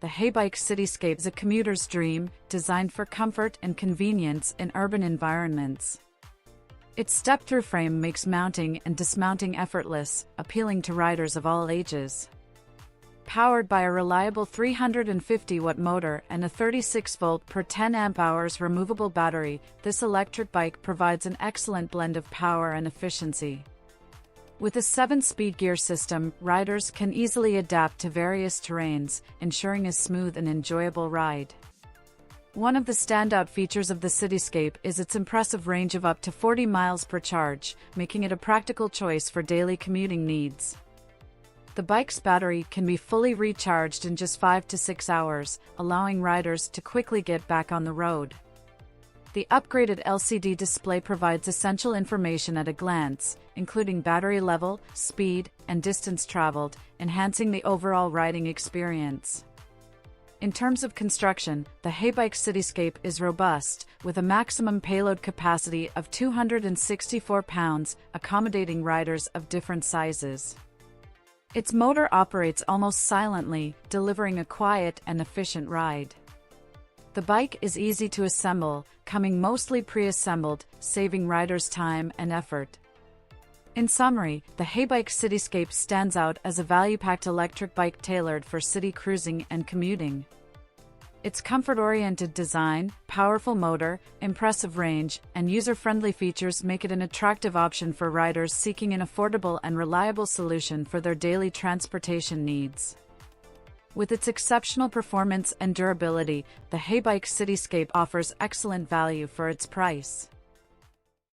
The Heybike Cityscape is a commuter's dream, designed for comfort and convenience in urban environments. Its step-through frame makes mounting and dismounting effortless, appealing to riders of all ages. Powered by a reliable 350-watt motor and a 36-volt per 10 amp-hours removable battery, this electric bike provides an excellent blend of power and efficiency. With a 7-speed gear system, riders can easily adapt to various terrains, ensuring a smooth and enjoyable ride. One of the standout features of the Cityscape is its impressive range of up to 40 miles per charge, making it a practical choice for daily commuting needs. The bike's battery can be fully recharged in just 5 to 6 hours, allowing riders to quickly get back on the road. The upgraded LCD display provides essential information at a glance, including battery level, speed, and distance traveled, enhancing the overall riding experience. In terms of construction, the Heybike Cityscape is robust, with a maximum payload capacity of 264 pounds, accommodating riders of different sizes. Its motor operates almost silently, delivering a quiet and efficient ride. The bike is easy to assemble, coming mostly pre-assembled, saving riders time and effort. In summary, the Heybike Cityscape stands out as a value-packed electric bike tailored for city cruising and commuting. Its comfort-oriented design, powerful motor, impressive range, and user-friendly features make it an attractive option for riders seeking an affordable and reliable solution for their daily transportation needs. With its exceptional performance and durability, the Heybike Cityscape offers excellent value for its price.